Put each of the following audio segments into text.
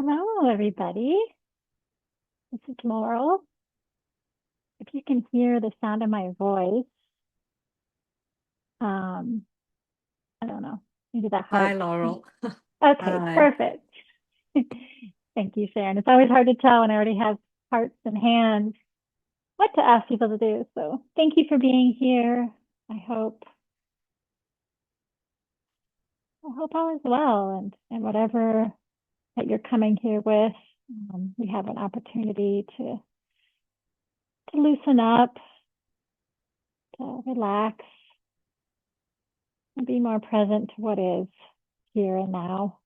Hello, everybody. This is Laurel. If you can hear the sound of my voice, um, I don't know, maybe that Hi, heart. Laurel. Okay, Hi. perfect. Thank you, Sharon. It's always hard to tell when I already have hearts and hands what to ask people to do. So thank you for being here. I hope I hope all is well and whatever that you're coming here with, we have an opportunity to loosen up, to relax, and be more present to what is here and now.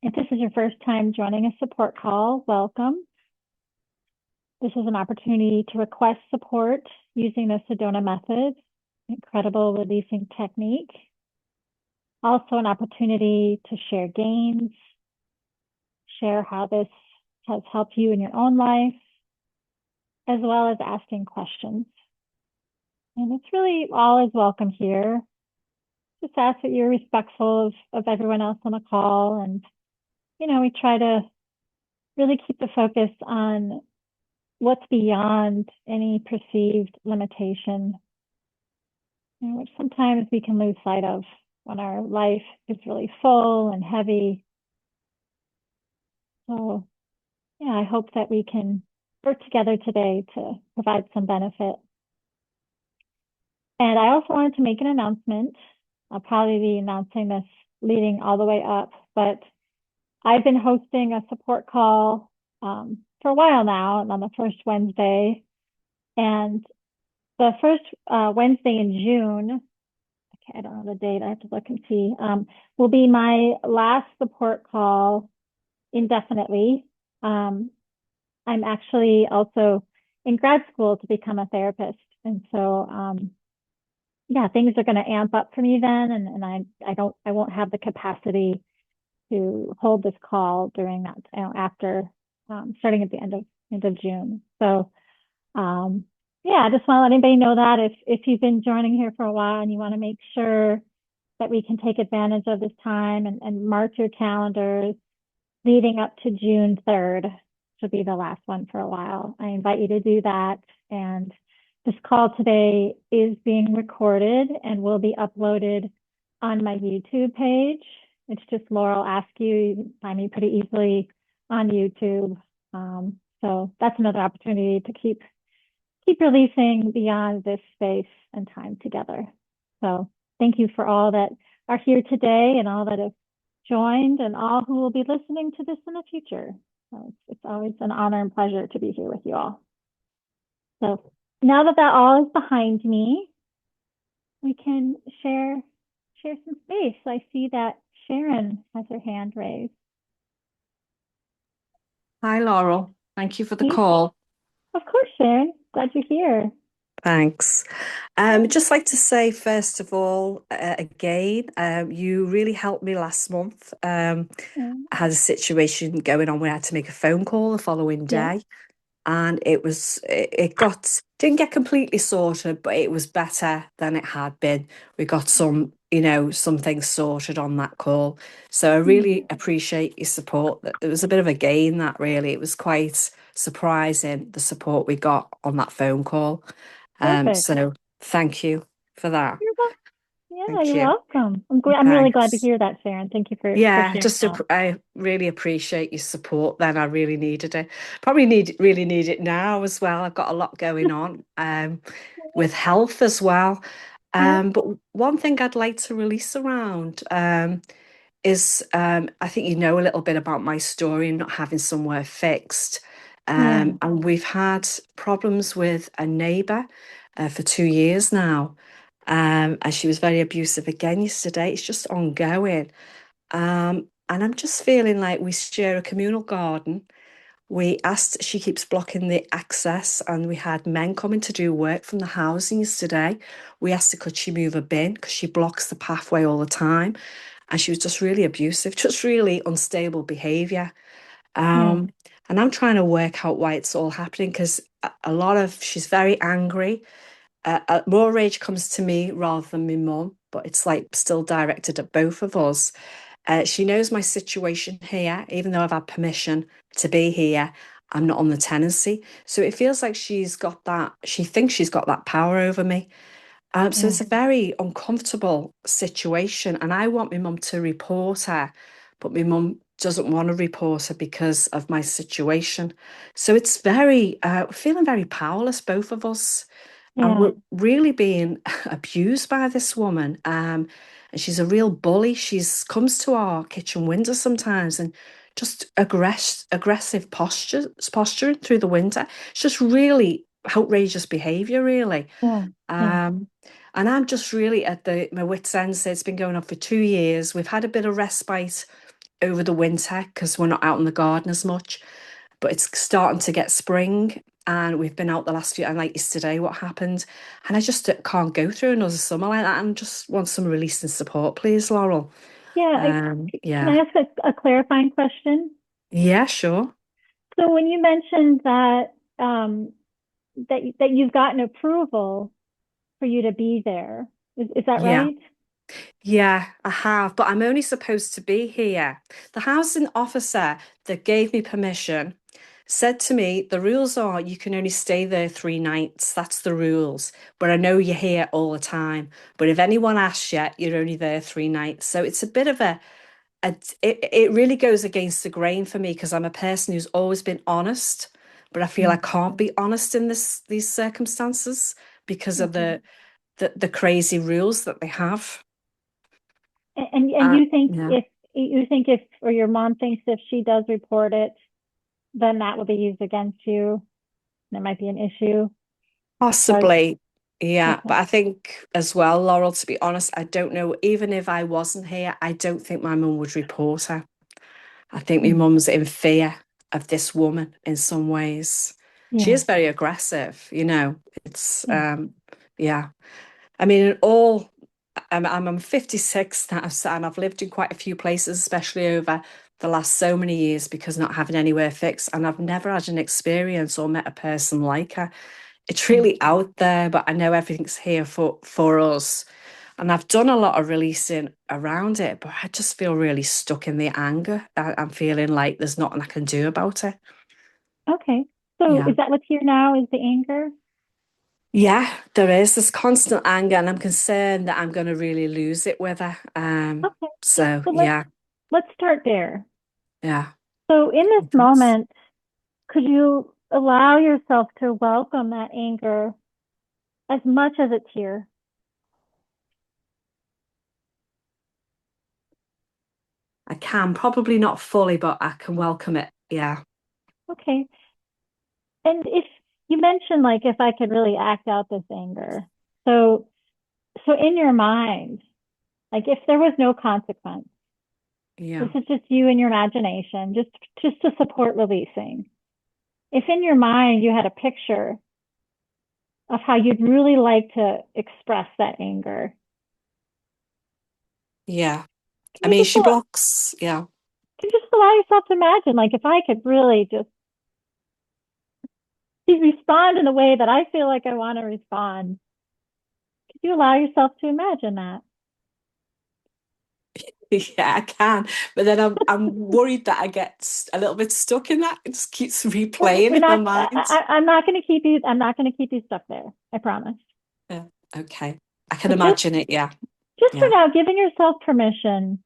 If this is your first time joining a support call, welcome. This is an opportunity to request support using the Sedona method, incredible releasing technique. Also an opportunity to share gains, share how this has helped you in your own life, as well as asking questions. And it's really all is welcome here. Just ask that you're respectful of everyone else on the call. And, we try to really keep the focus on what's beyond any perceived limitation, which sometimes we can lose sight of when our life is really full and heavy. So, yeah, I hope that we can work together today to provide some benefit. And I also wanted to make an announcement. I'll probably be announcing this leading all the way up, but I've been hosting a support call for a while now, and on the first Wednesday. And the first Wednesday in June, okay, I don't know the date, I have to look and see, will be my last support call indefinitely. I'm actually also in grad school to become a therapist. And so, yeah, things are going to amp up for me then. And I won't have the capacity to hold this call during that, after starting at the end of June. So, yeah, I just want to let anybody know that if you've been joining here for a while and you want to make sure that we can take advantage of this time and mark your calendars leading up to June 3rd, which will be the last one for a while. I invite you to do that. And this call today is being recorded and will be uploaded on my YouTube page. It's just Laurel Askew. You can find me pretty easily on YouTube. So that's another opportunity to keep releasing beyond this space and time together. So thank you for all that are here today and all that have joined and all who will be listening to this in the future. So it's always an honor and pleasure to be here with you all. So now that all is behind me, we can share some space. I see that Sharon has her hand raised. Hi, Laurel. Thank you for the Hey, call. of course, Sharon. Glad you're here. Thanks. Just like to say, first of all, again, you really helped me last month. I had a situation going on where I had to make a phone call the following Yeah. day, and it didn't get completely sorted, but it was better than it had been. We got some things sorted on that call. So I Mm, really appreciate your support. That it was a bit of a gain, that really. It was quite surprising, the support we got on that phone call. perfect. So thank you for that. You're welcome. Yeah, Thank you're you. welcome. I'm really glad to Thanks. hear that, Sharon. Thank you for Yeah, sharing that. I really appreciate your support then. I really needed it. Probably really need it now as well. I've got a lot going on with health as well. Yeah. But one thing I'd like to release around is I think you know a little bit about my story and not having somewhere fixed. Yeah. And we've had problems with a neighbour for 2 years now. And she was very abusive again yesterday. It's just ongoing. And I'm just feeling like we share a communal garden. She keeps blocking the access, and we had men coming to do work from the housing yesterday. We asked her, could she move a bin because she blocks the pathway all the time. And she was just really abusive, just really unstable behavior. Yeah. Um, and I'm trying to work out why it's all happening because she's very angry. More rage comes to me rather than my mum, but it's like still directed at both of us. She knows my situation here, even though I've had permission to be here. I'm not on the tenancy. So it feels like she's got that, she thinks she's got that power over me. So Yeah. it's a very uncomfortable situation. And I want my mum to report her, but my mum doesn't want to report her because of my situation. So it's very, feeling very powerless, both of us. And Yeah. we're really being abused by this woman. And she's a real bully. She's comes to our kitchen window sometimes and just aggressive posturing through the window. It's just really outrageous behaviour, really. Yeah. Yeah. Um, and I'm just really at my wit's end. So it's been going on for 2 years. We've had a bit of respite over the winter because we're not out in the garden as much, but it's starting to get spring and we've been out the last few, and like yesterday what happened, and I just can't go through another summer like that and just want some release and support, please, Laurel. Yeah. Can I Yeah. ask a clarifying question? Yeah, sure. So when you mentioned that that you've gotten approval for you to be there, is that Yeah. right? Yeah, I have, but I'm only supposed to be here. The housing officer that gave me permission said to me, the rules are you can only stay there 3 nights. That's the rules. But I know you're here all the time. But if anyone asks you, you're only there 3 nights. So it's a bit of it really goes against the grain for me because I'm a person who's always been honest, but I feel I Mm. can't be honest in these circumstances because of Okay. the crazy rules that they have. And you think Yeah. if or your mom thinks if she does report it, then that will be used against you. There might be an issue because Possibly, yeah. okay. But I think as well, Laurel, to be honest, I don't know. Even if I wasn't here, I don't think my mum would report her. I think my Mm. mum's in fear of this woman in some ways. She Yeah. is very aggressive, you know. It's Yeah. yeah. I mean, in all, I'm 56 now, and I've lived in quite a few places, especially over the last so many years, because not having anywhere fixed, and I've never had an experience or met a person like her. It's Yeah. really out there, but I know everything's here for us. And I've done a lot of releasing around it, but I just feel really stuck in the anger. I'm feeling like there's nothing I can do about it. Okay. So Yeah. is that what's here now? Is the anger? Yeah, there is this constant anger, and I'm concerned that I'm going to really lose it with her. Okay. So So yeah, let's start there. yeah. So in this Thanks. moment, could you allow yourself to welcome that anger as much as it's here? I can probably not fully, but I can welcome it. Yeah, Okay. And if you mentioned like if I could really act out this anger. So so in your mind, like if there was no consequence, this yeah, is just you and your imagination, just to support releasing. If in your mind you had a picture of how you'd really like to express that anger, yeah. can I you mean, just she allow, blocks. Yeah. can you just allow yourself to imagine, like if I could really just respond in the way that I feel like I want to respond, could you allow yourself to imagine that? Yeah, I can, but then I'm worried that I get a little bit stuck in that. It just keeps replaying We're in my not. mind. I'm not going to keep you. I'm not going to keep you stuck there. I promise. Yeah. Okay. I can But imagine it. Yeah. just for Yeah. now, giving yourself permission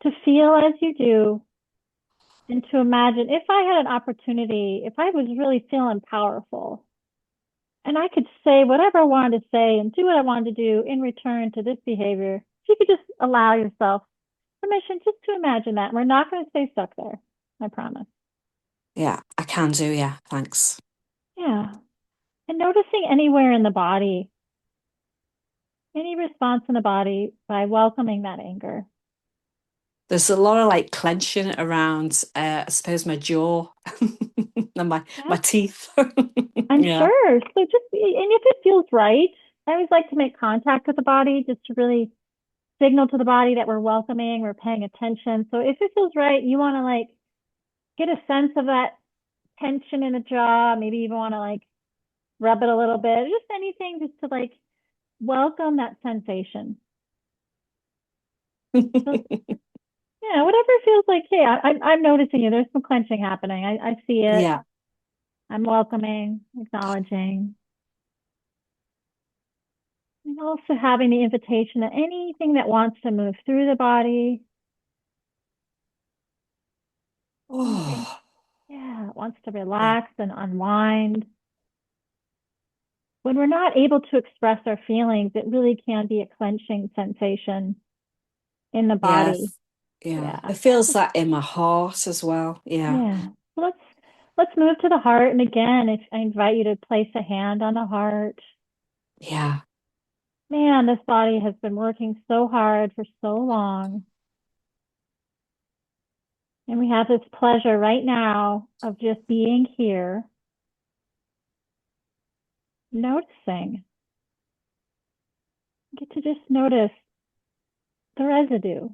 to feel as you do and to imagine if I had an opportunity, if I was really feeling powerful and I could say whatever I wanted to say and do what I wanted to do in return to this behavior, if you could just allow yourself permission just to imagine that. We're not going to stay stuck there. I promise. Yeah. I can do. Yeah. Thanks. Yeah. And noticing anywhere in the body, any response in the body by welcoming that anger. There's a lot of like clenching around, I suppose, my jaw and my Yeah, teeth. I'm Yeah. sure. So just, and if it feels right, I always like to make contact with the body just to really signal to the body that we're welcoming, we're paying attention. So if it feels right, you want to like get a sense of that tension in the jaw, maybe even want to like rub it a little bit, just anything just to like welcome that sensation. So, yeah, whatever feels like, hey, I'm noticing you. There's some clenching happening. I see it. Yeah, I'm welcoming, acknowledging, and also having the invitation that anything that wants to move through the body, anything, oh, yeah, wants to yeah, relax and unwind. When we're not able to express our feelings, it really can be a clenching sensation in the body. yes, yeah. Yeah. It feels that in my heart as well. Yeah, Yeah. So let's move to the heart. And again, if I invite you to place a hand on the heart. yeah, Man, this body has been working so hard for so long. And we have this pleasure right now of just being here, noticing. Get to just notice the residue.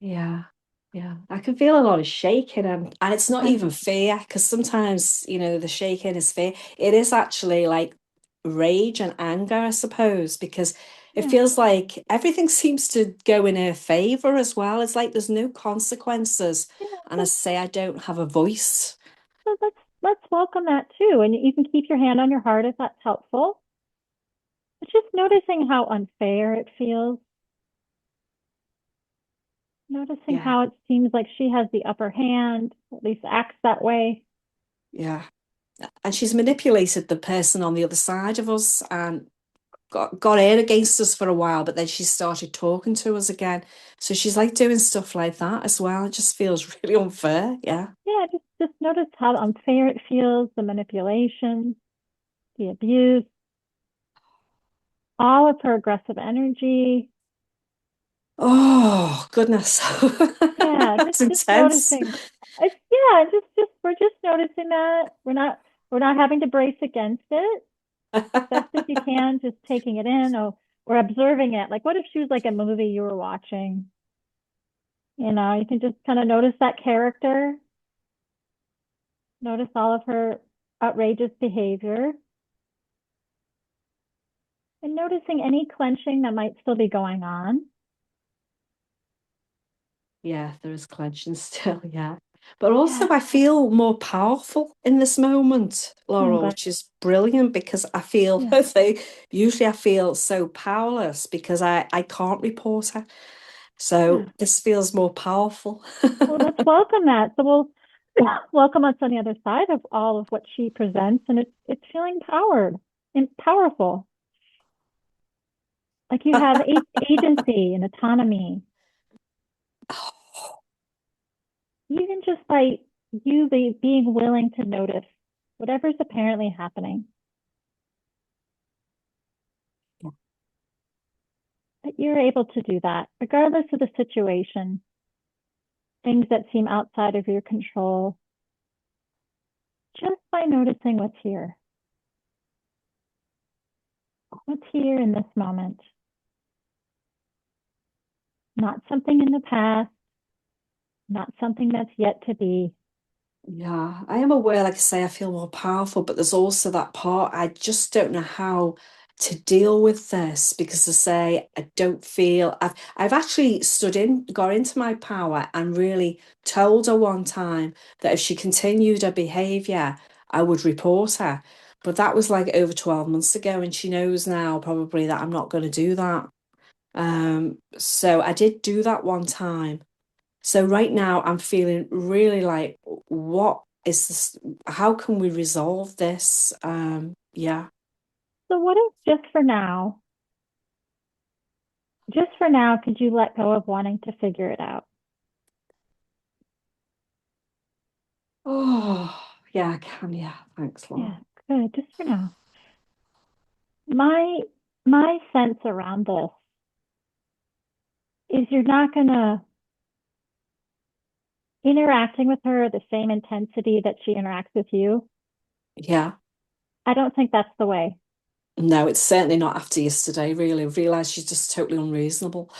yeah, yeah. I can feel a lot of shaking, and it's not I, even fear because sometimes, the shaking is fear. It is actually like rage and anger, I suppose, because it yeah, feels like everything seems to go in her favor as well. It's like there's no consequences. yeah. And I say I don't have a voice. So let's welcome that too. And you can keep your hand on your heart if that's helpful. But just noticing how unfair it feels, noticing Yeah, how it seems like she has the upper hand, at least acts that way. yeah. And she's manipulated the person on the other side of us and got in against us for a while, but then she started talking to us again. So she's like doing stuff like that as well. It just feels really unfair. Yeah. Yeah, just notice how unfair it feels, the manipulation, the abuse, all of her aggressive energy. Oh, goodness. Yeah, That's just intense. noticing. It's yeah, just we're just noticing that. We're not having to brace against it. Best if you can, just taking it in or observing it. Like what if she was like a movie you were watching? You can just kind of notice that character, notice all of her outrageous behavior, and noticing any clenching that might still be going on. Yeah, there is clenching still, yeah. But Yeah. also, I feel more powerful in this moment, Oh, I'm Laurel, glad. which is brilliant because I feel Yeah. usually I feel so powerless because I can't report her. Yeah. So this feels more powerful. Well, let's welcome that. So we'll welcome us on the other side of all of what she presents, and it's feeling powered and powerful. Like you have agency and autonomy, even just by being willing to notice whatever's apparently happening. That you're able to do that, regardless of the situation, things that seem outside of your control, just by noticing what's here in this moment, not something in the past, not something that's yet to be. Yeah, I am aware, like I say, I feel more powerful, but there's also that part I just don't know how to deal with this because I say I don't feel I've actually got into my power and really told her one time that if she continued her behavior, I would report her. But that was like over 12 months ago, and she knows now probably that I'm not going to do that. So I did do that one time. So right now I'm feeling really like, what is this? How can we resolve this? Yeah. So, what if just for now, could you let go of wanting to figure it out? Oh, yeah, I can. Yeah. Thanks, Yeah, Laura. good. Just for now. My my sense around this is you're not gonna interacting with her at the same intensity that she interacts with you. Yeah. I don't think that's the way. No, it's certainly not after yesterday, really. I realised she's just totally unreasonable.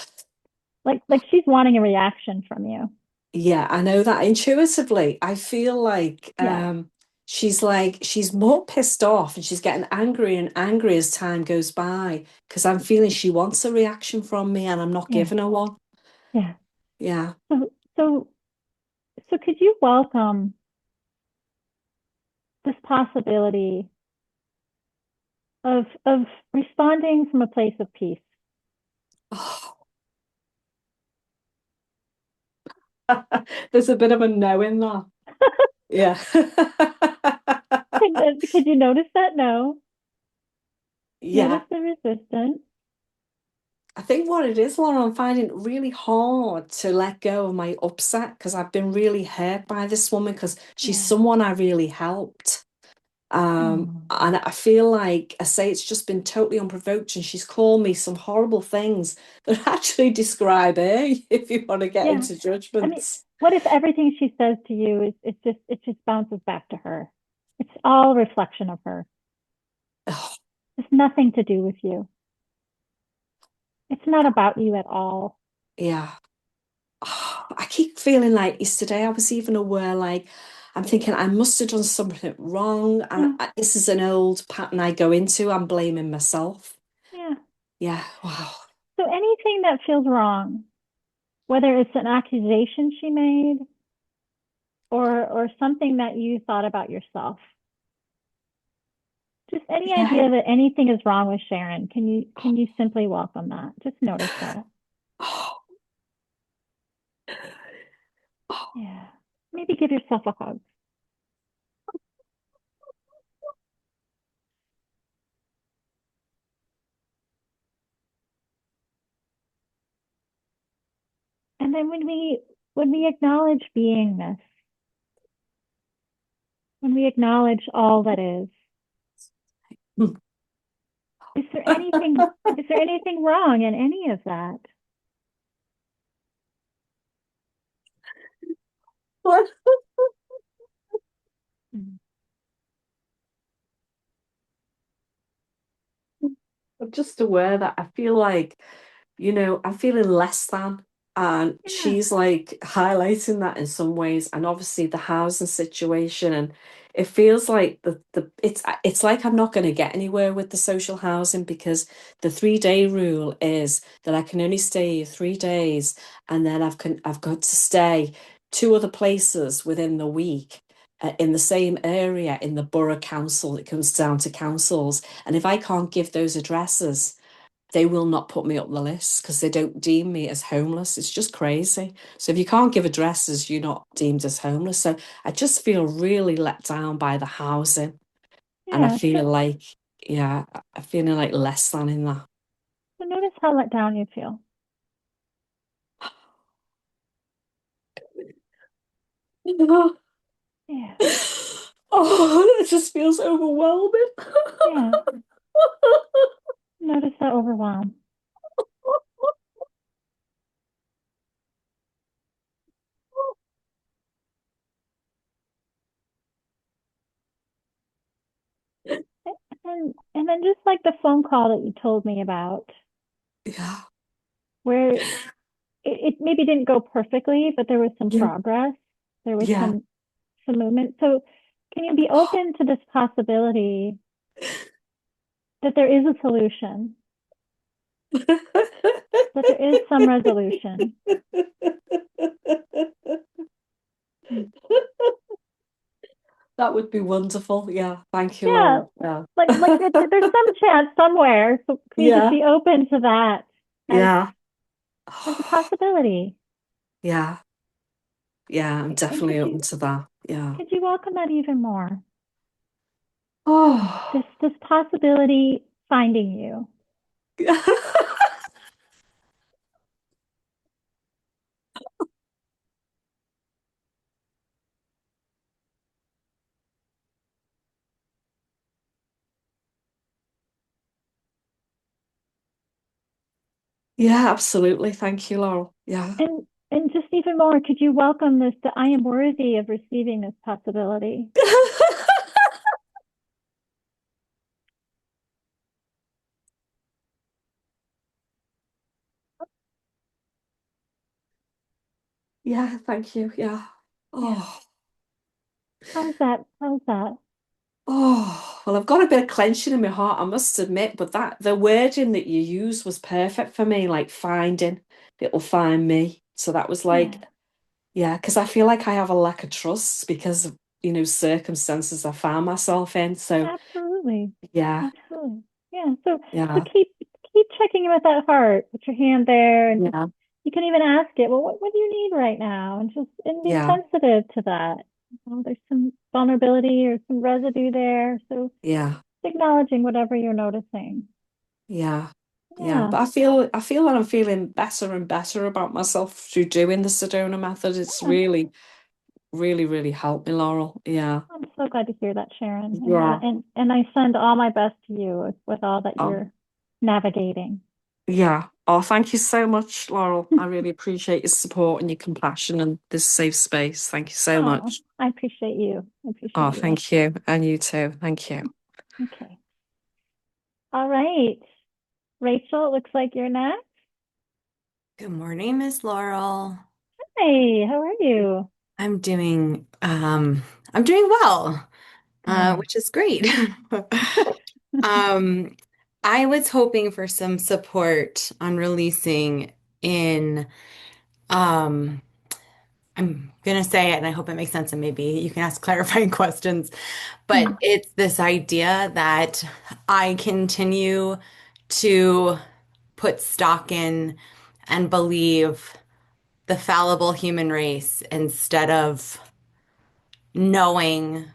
Like she's wanting a reaction from you. Yeah, I know that intuitively. I feel like Yeah. she's like, she's more pissed off and she's getting angry and angry as time goes by because I'm feeling she wants a reaction from me and I'm not Yeah, giving her one. yeah. Yeah. So, so, so could you welcome this possibility of responding from a place of peace? Oh, there's a bit of a no in that. Yeah. Could you notice that? No. Notice Yeah. the resistance. I think what it is, Laura, I'm finding it really hard to let go of my upset because I've been really hurt by this woman because she's Yeah. someone I really helped. Oh, And I feel like I say it's just been totally unprovoked, and she's called me some horrible things that actually describe her, if you want to get yeah. into I mean, judgments. what if everything she says to you is it just bounces back to her? It's all a reflection of her. Oh, It's nothing to do with you. It's not about you at all. yeah. Oh, I keep feeling like yesterday I was even aware, like, I'm thinking I must have done something wrong. And Yeah, this is an old pattern I go into. I'm blaming myself. yeah. Yeah. Wow. So anything that feels wrong, whether it's an accusation she made or something that you thought about yourself, just any Yeah. idea that anything is wrong with Sharon, can you simply welcome that? Just notice that. Oh, oh, Yeah. Maybe give yourself a hug. And then when we acknowledge beingness, when we acknowledge all that is there anything wrong in any of that? what? Mm. I'm just aware that I feel like, I'm feeling less than. And Yeah, she's like highlighting that in some ways. And obviously the housing situation. And it feels like it's like I'm not going to get anywhere with the social housing because the 3 day rule is that I can only stay here 3 days and then I've got to stay two other places within the week. In the same area in the borough council, it comes down to councils. And if I can't give those addresses, they will not put me up the list because they don't deem me as homeless. It's just crazy. So if you can't give addresses, you're not deemed as homeless. So I just feel really let down by the housing. And I yeah. feel like, yeah, I'm feeling like less than in that. So notice how let down you feel. Yeah, Oh, it just feels overwhelming. yeah. Notice that overwhelm. And then just like the phone call that you told me about, Yeah, where it maybe didn't go perfectly, but there was some yeah, progress. There was yeah. some movement. So can you be open to this possibility that there is a solution, that there is some resolution? Mm. That would be wonderful. Yeah, thank you, Yeah, Laura. Yeah. there's some chance somewhere. So can we just Yeah, be open to that as yeah. as a possibility? Yeah, yeah, I'm And definitely open to that. Yeah. could you welcome that even more? Oh, This possibility finding you. yeah, absolutely. Thank you, Laurel. Yeah. And just even more, could you welcome this that I am worthy of receiving this possibility? Yeah, thank you. Yeah. Yeah. Oh. How's that? How's that? Oh, well, I've got a bit of clenching in my heart, I must admit, but that the wording that you used was perfect for me, like finding, it'll find me. So that was Yeah, like, yeah, because I feel like I have a lack of trust because of, circumstances I found myself in. So absolutely. yeah, Absolutely. Yeah. So yeah, keep checking in with that heart. Put your hand there and just yeah, you can even ask it, well, what do you need right now? And be yeah, sensitive to that. There's some vulnerability or some residue there. So yeah. acknowledging whatever you're noticing. Yeah. Yeah. Yeah. But I feel that I'm feeling better and better about myself through doing the Sedona method. It's Yeah. really, really, really helped me, Laurel. Yeah. I'm so glad to hear that, Sharon. Yeah. And I send all my best to you with all that Oh, you're navigating. yeah. Oh, thank you so much, Laurel. I really appreciate your support and your compassion and this safe space. Thank you so Oh, much. I appreciate you. I Oh, appreciate you. thank you. And you too. Thank you. Okay. All right. Rachel, it looks like you're next. Good morning, Miss Laurel. Hey, how are you? I'm doing well, Good. which is great. Um, I was hoping for some support on releasing in um I'm gonna say it and I hope it makes sense and maybe you can ask clarifying questions, but Hmm. it's this idea that I continue to put stock in and believe the fallible human race instead of knowing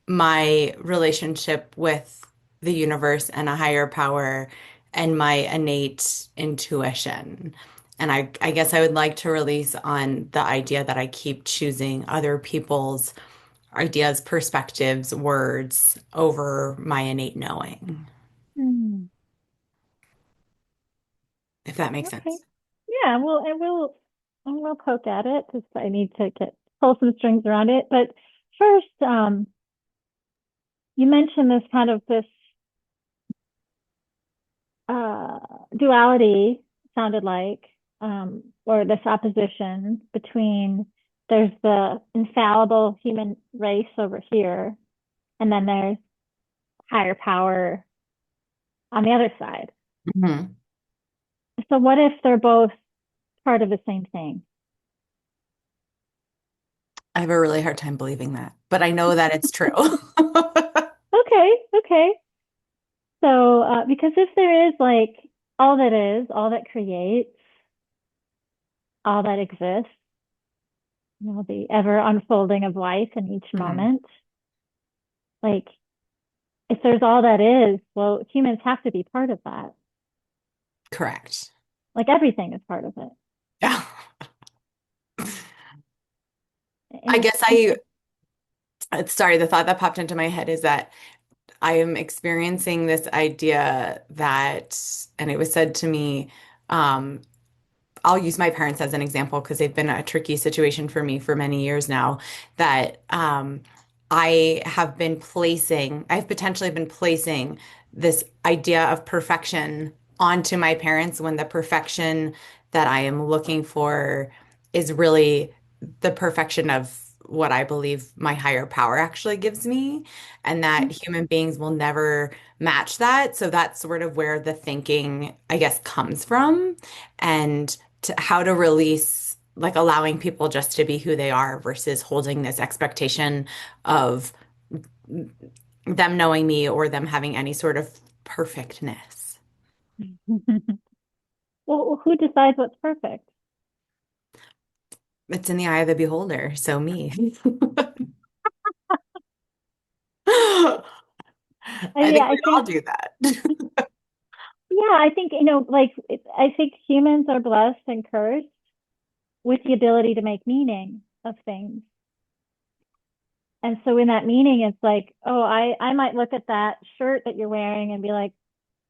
my relationship with the universe and a higher power and my innate intuition. And I guess I would like to release on the idea that I keep choosing other people's ideas, perspectives, words over my innate knowing, Hmm. if that makes Okay. sense. Yeah, well, and we'll poke at it because I need to get pull some strings around it. But first, you mentioned this uh duality sounded like, or this opposition between there's the infallible human race over here, and then there's higher power on the other side. Mhm. So what if they're both part of the same thing? I have a really hard time believing that, but I know that it's true. Okay, okay. So, because if there is like all that creates, all that exists, the ever unfolding of life in each Mhm. moment, like if there's all that is, well, humans have to be part of that. Correct. Like everything is part of it. I And, guess sorry, the thought that popped into my head is that I am experiencing this idea that, and it was said to me, um, I'll use my parents as an example because they've been a tricky situation for me for many years now, that I've potentially been placing this idea of perfection onto my parents when the perfection that I am looking for is really the perfection of what I believe my higher power actually gives me, and that human beings will never match that. So that's sort of where the thinking, I guess, comes from, and how to release, like allowing people just to be who they are versus holding this expectation of them knowing me or them having any sort of perfectness. well, who decides what's perfect? It's in the eye of the beholder, so me. I think I we'd all think, do that. yeah, I think, I think humans are blessed and cursed with the ability to make meaning of things. And so in that meaning, it's like, oh, I might look at that shirt that you're wearing and be like,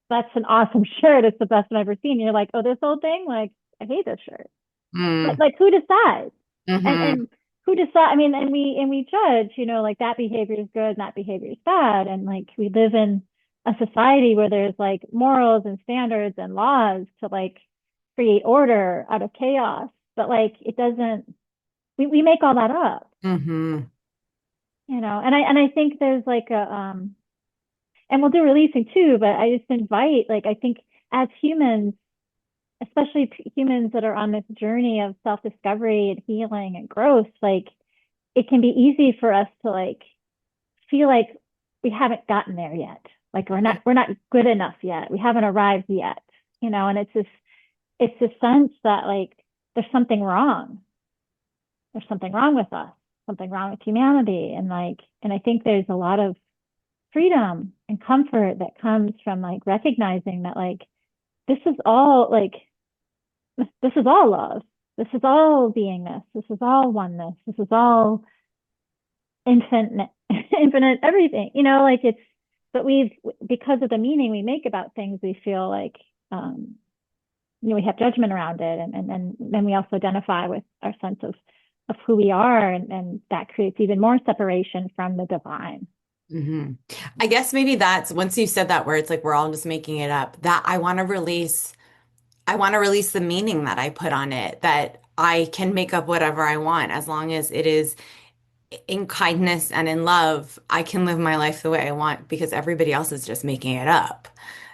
that's an awesome shirt. It's the best I've ever seen. And you're like, oh, this old thing, like, I hate this shirt. But Mm, like, who decides? hmm And who decide? I mean, and we judge, like that behavior is good and that behavior is bad. And like, we live in a society where there's like morals and standards and laws to like create order out of chaos. But like, it doesn't. We make all that up. hmm And I think there's like and we'll do releasing too, but I just invite, like, I think as humans, especially humans that are on this journey of self-discovery and healing and growth, like it can be easy for us to like feel like we haven't gotten there yet. Like we're not good enough yet. We haven't arrived yet, and it's this sense that like there's something wrong. There's something wrong with us, something wrong with humanity. And I think there's a lot of freedom and comfort that comes from like recognizing that like this is all like this is all love. This is all beingness. This is all oneness. This is all infinite, infinite everything. Like it's, but because of the meaning we make about things, we feel like, we have judgment around it, and then we also identify with our sense of who we are, and that creates even more separation from the divine. Hmm. I guess maybe that's once you said that where it's like we're all just making it up, that I want to release the meaning that I put on it, that I can make up whatever I want as long as it is in kindness and in love. I can live my life the way I want because everybody else is just making it up.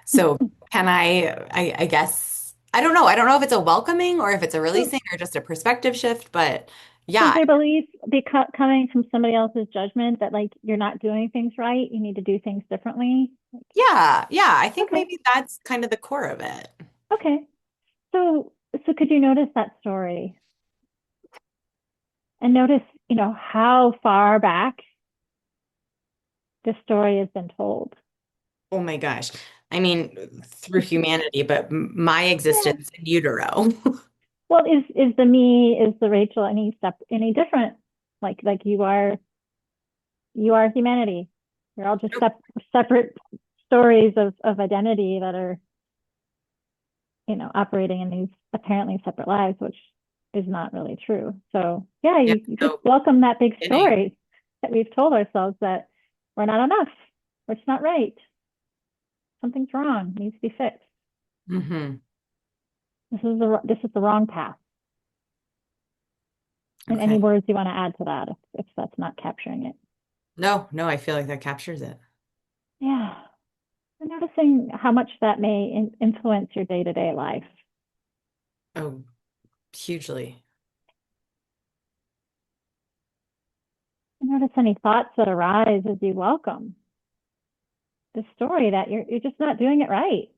So can I guess, I don't know. I don't know if it's a welcoming or if it's a So releasing or just a perspective shift, but is yeah, there belief coming from somebody else's judgment that like you're not doing things right, you need to do things differently? Like, yeah, I think okay, maybe that's kind of the core of it. okay. So could you notice that story and notice, how far back this story has been told? Oh my gosh. I mean, through humanity, but my Yeah. existence in utero. Well, is the me, is the Rachel any different? Like you are humanity. You're all just separate stories of identity that are, operating in these apparently separate lives, which is not really true. So yeah, Yeah, you just so welcome that big kidding. story that we've told ourselves that we're not enough, or it's not right, something's wrong, needs to be fixed. Hmm. This is the wrong path. And any Okay. words you want to add to that if that's not capturing it? No, I feel like that captures it. Yeah. And noticing how much that may influence your day-to-day life. Oh, hugely. And notice any thoughts that arise as you welcome the story that you're just not doing it right.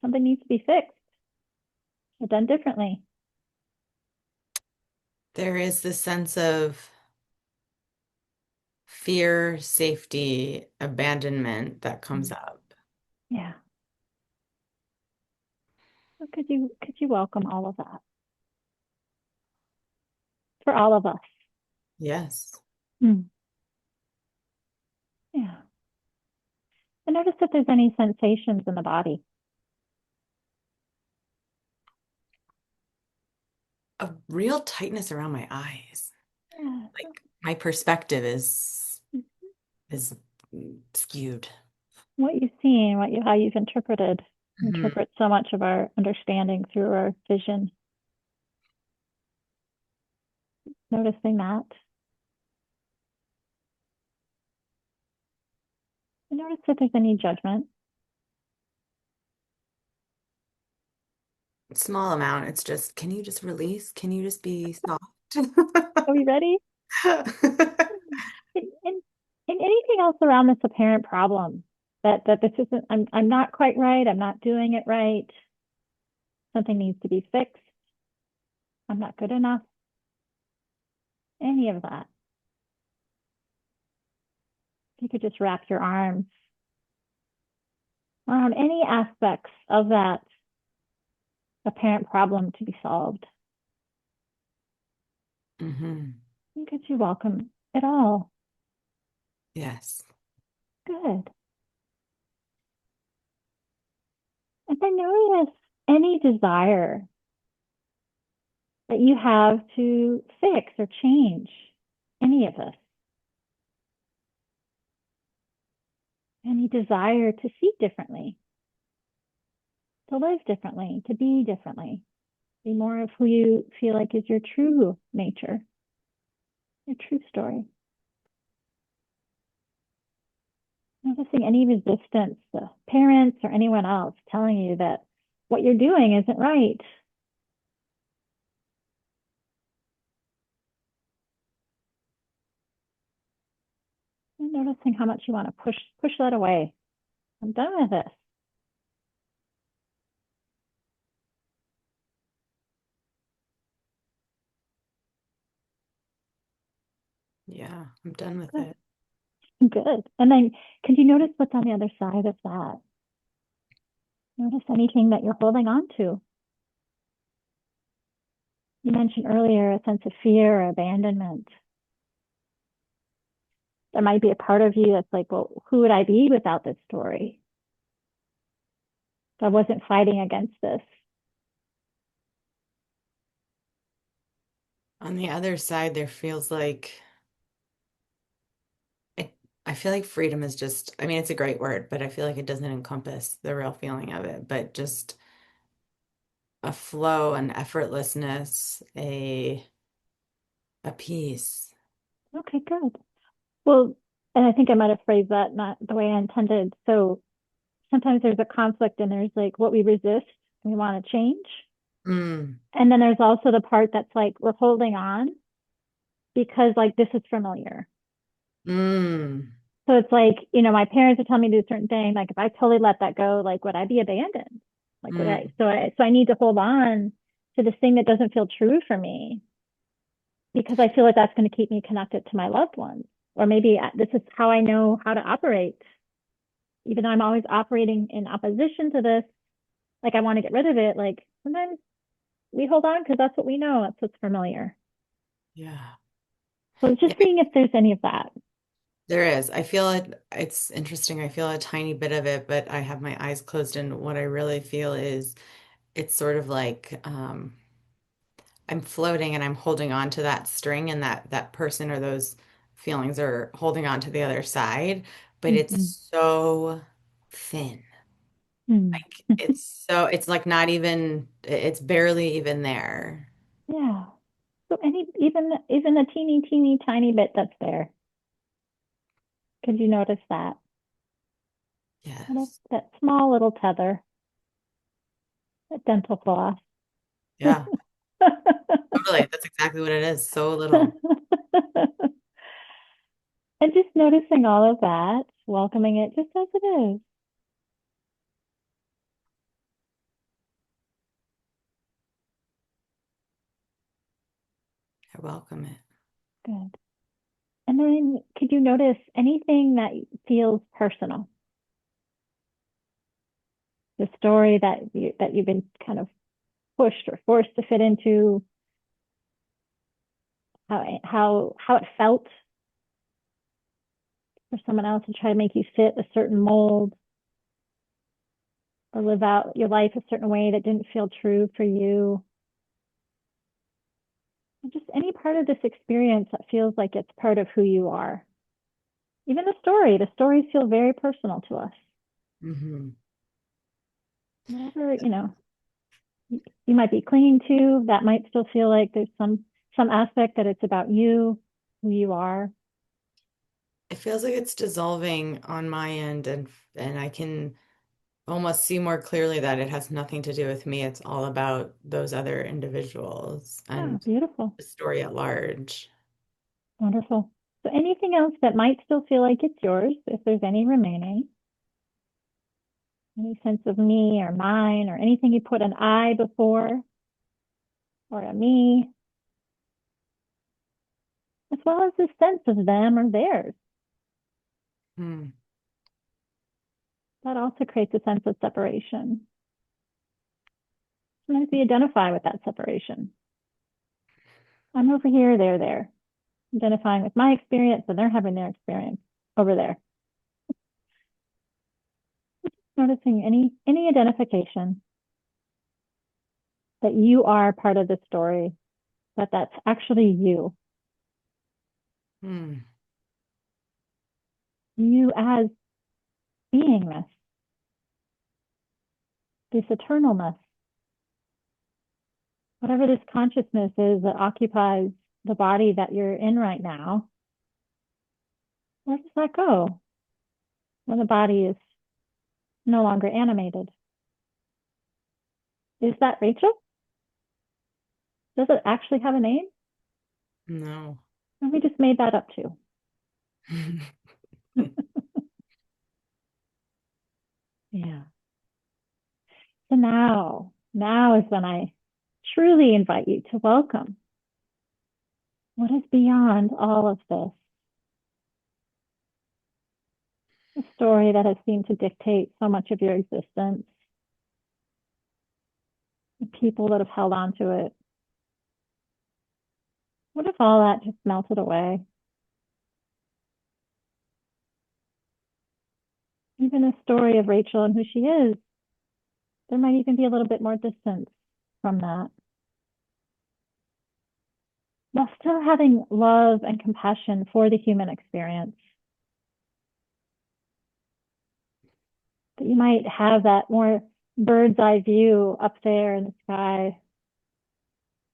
Something needs to be fixed or done differently. There is this sense of fear, safety, abandonment that comes Mm. up. Yeah. So could you welcome all of that for all of us? Yes. Mm. Yeah. And notice if there's any sensations in the body. A real tightness around my eyes. Yeah. Like my perspective is skewed. What you've seen, how you've interpreted, Mhm. interpret so much of our understanding through our vision. Noticing that. And notice if there's any judgment. Small amount. It's just, can you just release? Can you just be soft? Are we ready? And anything else around this apparent problem that this isn't, I'm not quite right, I'm not doing it right, something needs to be fixed, I'm not good enough, any of that. You could just wrap your arms around any aspects of that apparent problem to be solved. Hmm. You could you welcome it all. Yes. Good. And then notice any desire that you have to fix or change any of this. Any desire to see differently, to live differently, to be differently, be more of who you feel like is your true nature, your true story. Noticing any resistance, the parents or anyone else telling you that what you're doing isn't right. And noticing how much you want to push that away. I'm done with this. Yeah, I'm done with Good. it. Good. And then could you notice what's on the other side of that? Notice anything that you're holding on to. You mentioned earlier a sense of fear or abandonment. There might be a part of you that's like, well, who would I be without this story? If I wasn't fighting against this. On the other side, there feels like it, I feel like freedom is just, I mean, it's a great word, but I feel like it doesn't encompass the real feeling of it, but just a flow, an effortlessness, a peace. Okay, good. Well, and I think I might have phrased that not the way I intended. So sometimes there's a conflict and there's like what we resist and we want to change. Mm, And then there's also the part that's like we're holding on because like this is familiar. mm, So it's like, you know, my parents are telling me to do a certain thing. Like if I totally let that go, like would I be abandoned? Like would I mm, so I need to hold on to this thing that doesn't feel true for me because I feel like that's going to keep me connected to my loved ones. Or maybe this is how I know how to operate. Even though I'm always operating in opposition to this, like I want to get rid of it. Like sometimes we hold on because that's what we know. That's what's familiar. yeah. So it's Yeah, just seeing if there's any of that. there is. I feel it, it's interesting. I feel a tiny bit of it, but I have my eyes closed, and what I really feel is it's sort of like I'm floating and I'm holding on to that string, and that person or those feelings are holding on to the other side, but it's Mm-hmm. so thin. Mm. Like it's like not even, it's barely even there. Yeah. So any even a teeny tiny bit that's there. Could you notice that? Yes. That small little tether, that dental floss. Yeah, totally. That's exactly what it is. So little. And just noticing all of that, welcoming it just as it is. I welcome it. Good. And then could you notice anything that feels personal? The story that you've been kind of pushed or forced to fit into, how it felt for someone else to try to make you fit a certain mold or live out your life a certain way that didn't feel true for you. Just any part of this experience that feels like it's part of who you are. Even the stories feel very personal to us. Hmm. Whatever, you might be clinging to, that might still feel like there's some aspect that it's about you, who you are. It feels like it's dissolving on my end, and I can almost see more clearly that it has nothing to do with me. It's all about those other individuals Yeah, and beautiful. the story at large. Wonderful. So anything else that might still feel like it's yours, if there's any remaining, any sense of me or mine or anything you put an I before or a me, as well as the sense of them or theirs. Hmm. That also creates a sense of separation. Sometimes we identify with that separation. I'm over here, they're there. Identifying with my experience and they're having their experience over there. Noticing any identification that you are part of the story, that that's actually you. Hmm. You as beingness, this eternalness, whatever this consciousness is that occupies the body that you're in right now, where does that go? when the body is no longer animated. Is that Rachel? Does it actually have a name? No. Or we just made that up too. Yeah. So now is when I truly invite you to welcome what is beyond all of this. A story that has seemed to dictate so much of your existence, the people that have held on to it. What if all that just melted away? Even the story of Rachel and who she is, there might even be a little bit more distance from that, while still having love and compassion for the human experience. That you might have that more bird's eye view up there in the sky.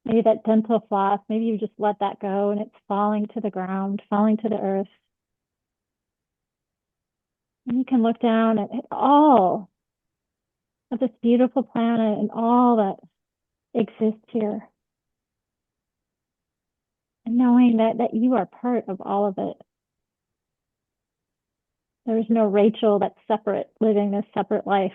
Maybe that dental floss, maybe you just let that go and it's falling to the ground, falling to the earth. And you can look down at all of this beautiful planet and all that exists here. And knowing that you are part of all of it. There's no Rachel that's separate, living this separate life.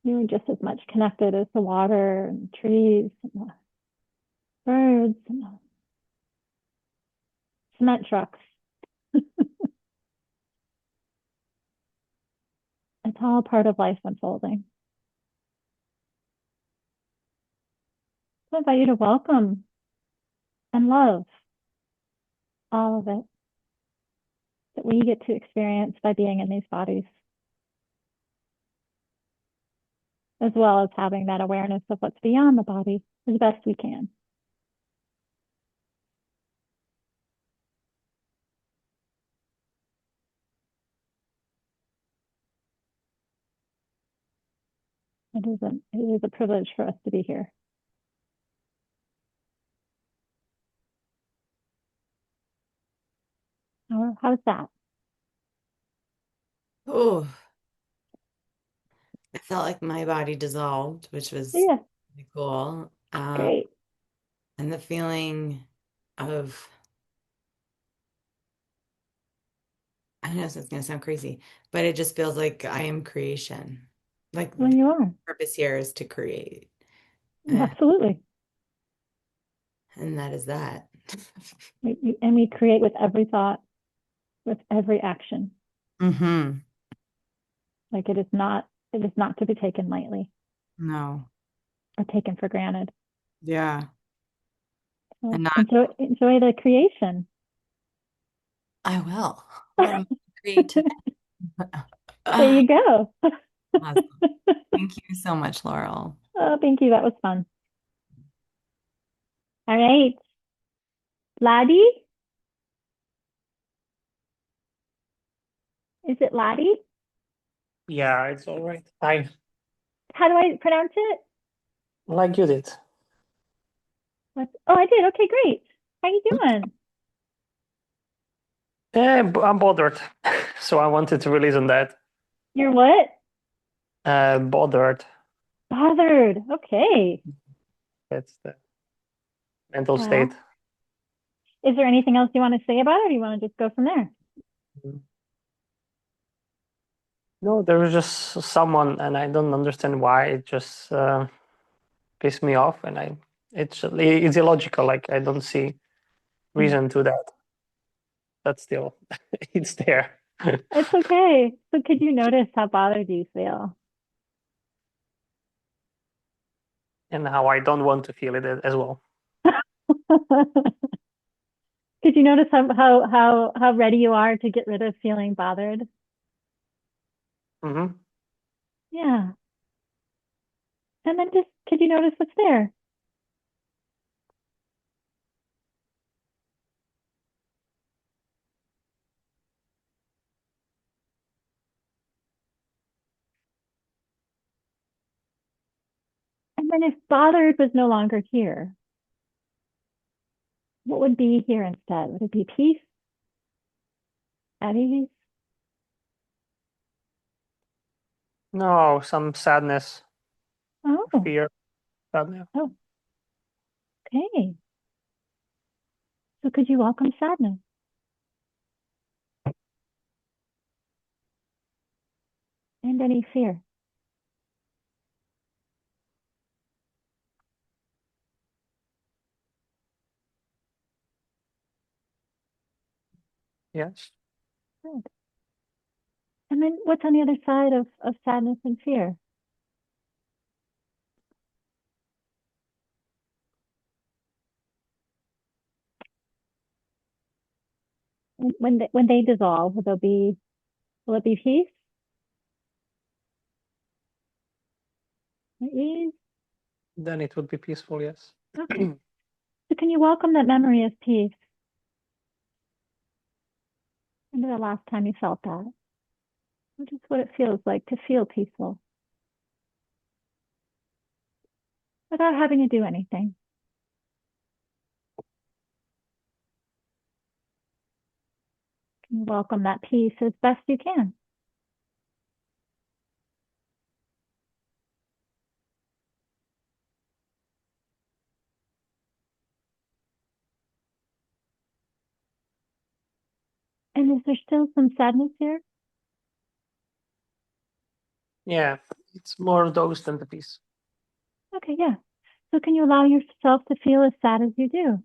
You're just as much connected as the water and the trees and the birds and the cement trucks. It's all part of life unfolding. So I invite you to welcome and love all of it that we get to experience by being in these bodies, as well as having that awareness of what's beyond the body as best we can. It is a privilege for us to be here. How's that? Oh, I felt like my body dissolved, which was Yeah, really cool. great. And the feeling of, I know this is going to sound crazy, but it just feels like I am creation. Like Well, the you are. purpose here is to create. Eh, Absolutely. and that is that. And we create with every thought, with every action. Mm-hmm. Like it is not to be taken lightly No. or taken for granted. Yeah. So And not, enjoy the creation. I will. What am I create today? There you go. Awesome. Thank you so much, Laurel. Oh, thank you. That was fun. All right. Laddie? Is it Laddie? Yeah, it's all right. I How do I pronounce it? like you did. Oh, I did. Okay, great. How you doing? I'm bothered, so I wanted to release on that. You're what? Bothered. Bothered. Okay. That's the mental Well, state. is there anything else you want to say about it, or do you want to just go from there? No, there was just someone, and I don't understand why. It just pissed me off, and it's illogical. Like I don't see reason to that. But still, it's there, It's okay. So could you notice how bothered you feel? and how I don't want to feel it as well. Could you notice how ready you are to get rid of feeling bothered? Hmm. Yeah. And then just could you notice what's there? And then if bothered was no longer here, what would be here instead? Would it be peace, at ease? No, some sadness, Oh, fear, sadness. oh, okay. So could you welcome sadness? And any fear? Yes. Good. And then what's on the other side of sadness and fear? When they dissolve, will it be peace or ease? Then it would be peaceful, yes. Okay. So can you welcome that memory of peace? Remember the last time you felt that? Or just what it feels like to feel peaceful without having to do anything. Can you welcome that peace as best you can? And is there still some sadness here? Yeah, it's more of those than the peace. Okay, yeah. So can you allow yourself to feel as sad as you do?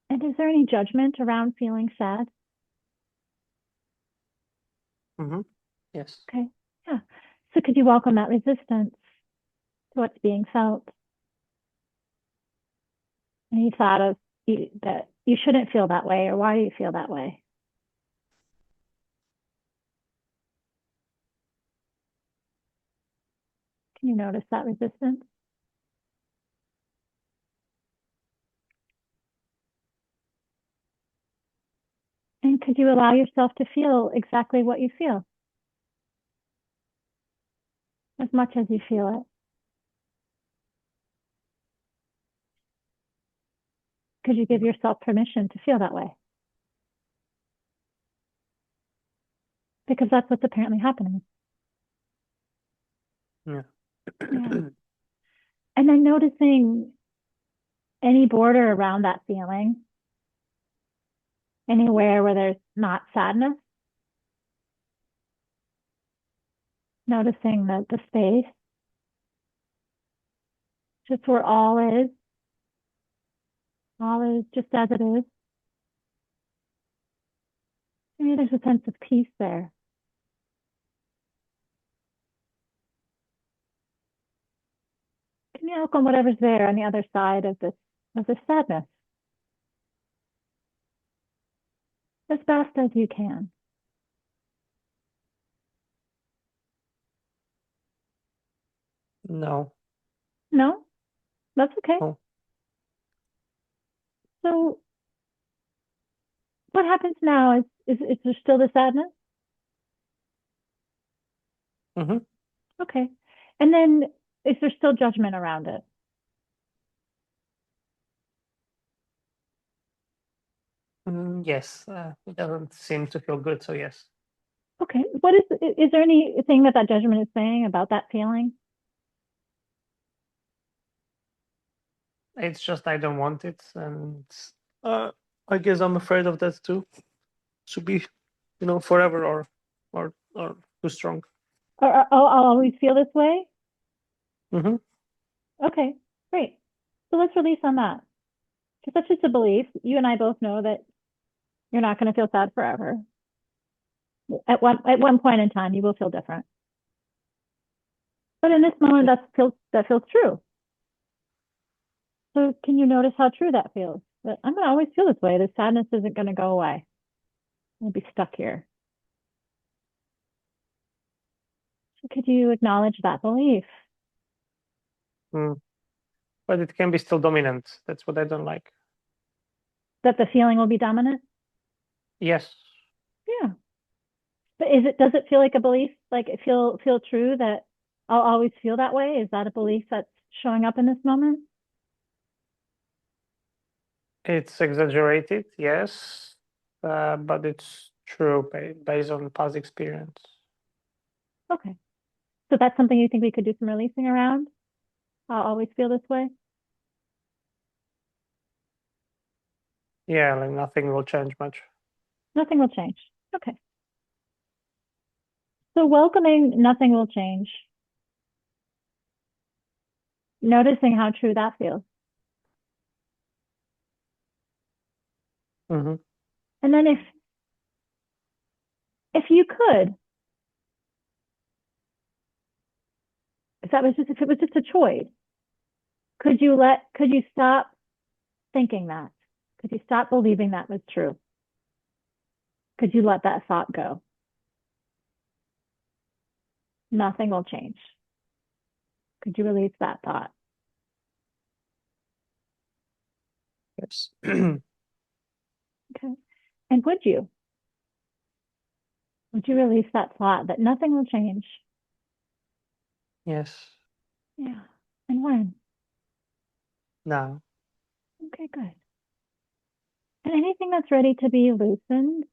And is there any judgment around feeling sad? Mm-hmm. Yes. Okay, yeah. So could you welcome that resistance to what's being felt? Any thought of that you shouldn't feel that way, or why do you feel that way? Can you notice that resistance? And could you allow yourself to feel exactly what you feel? As much as you feel it. Could you give yourself permission to feel that way? Because that's what's apparently happening. Yeah. Yeah. And then noticing any border around that feeling, anywhere where there's not sadness, noticing the space, just where all is just as it is. Maybe there's a sense of peace there. Can you welcome whatever's there on the other side of this sadness as best as you can? No. No, that's okay. No. So what happens now is there still the sadness? Mm-hmm. Okay. And then is there still judgment around it? Yes. It doesn't seem to feel good, so yes. Okay. Is there anything that judgment is saying about that feeling? It's just I don't want it, and uh, I guess I'm afraid of that too. To be, forever or too strong. Or I'll always feel this way? Mm-hmm. Okay, great. So let's release on that. Because that's just a belief. You and I both know that you're not going to feel sad forever. At one point in time, you will feel different. But in this moment, that feels true. So can you notice how true that feels? That I'm going to always feel this way. The sadness isn't going to go away. I'll be stuck here. So could you acknowledge that belief? Mm. But it can be still dominant. That's what I don't like. That the feeling will be dominant? Yes. Yeah. But does it feel like a belief? Like it feel true that I'll always feel that way? Is that a belief that's showing up in this moment? It's exaggerated, yes, but it's true based on past experience. Okay. So that's something you think we could do some releasing around? I'll always feel this way? Yeah, like nothing will change much. Nothing will change. Okay. So welcoming nothing will change. Noticing how true that feels. Mm-hmm. And then if you could, if it was just a choice, could you stop thinking that? Could you stop believing that was true? Could you let that thought go? Nothing will change. Could you release that thought? Yes. Okay. And would you? Would you release that thought that nothing will change? Yes. Yeah. And when? Now. Okay, good. And anything that's ready to be loosened,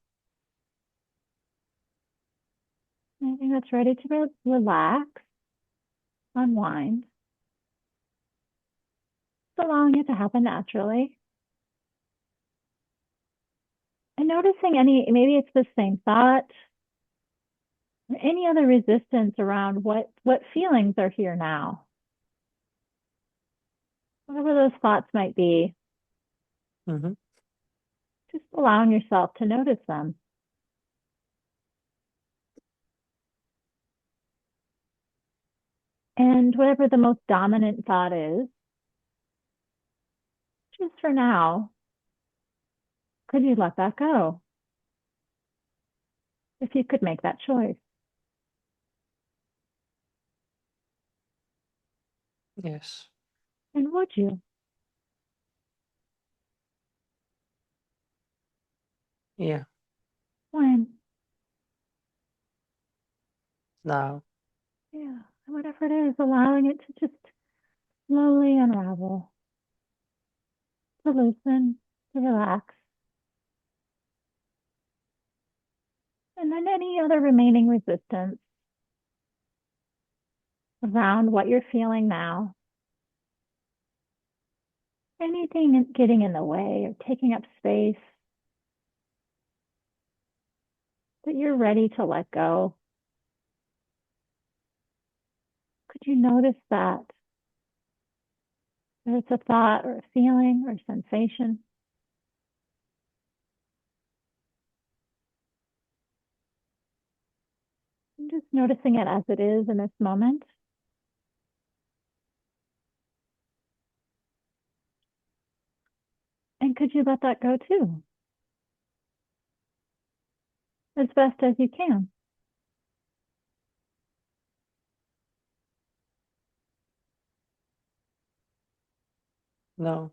anything that's ready to relax, unwind, just allowing it to happen naturally. And noticing maybe it's the same thought, or any other resistance around what feelings are here now. Whatever those thoughts might be, Mm-hmm. just allowing yourself to notice them. And whatever the most dominant thought is, just for now, could you let that go? If you could make that choice. Yes. And would you? Yeah. When? Now. Yeah. And whatever it is, allowing it to just slowly unravel, to loosen, to relax. And then any other remaining resistance around what you're feeling now, anything getting in the way or taking up space that you're ready to let go. Could you notice that? Whether it's a thought or a feeling or a sensation. And just noticing it as it is in this moment. And could you let that go too? As best as you can. No.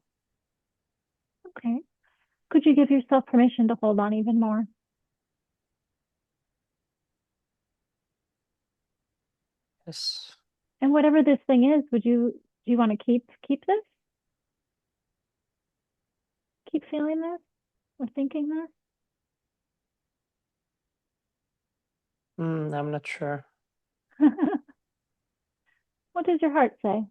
Okay. Could you give yourself permission to hold on even more? Yes. And whatever this thing is, do you want to keep this? Keep feeling this or thinking this? I'm not sure. What does your heart say?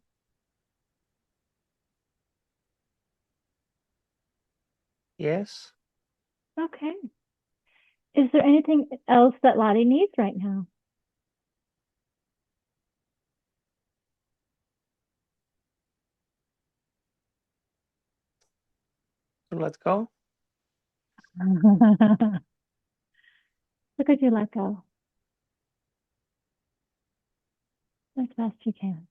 Yes. Okay. Is there anything else that Lottie needs right now? So let's go. So could you let go as best you can?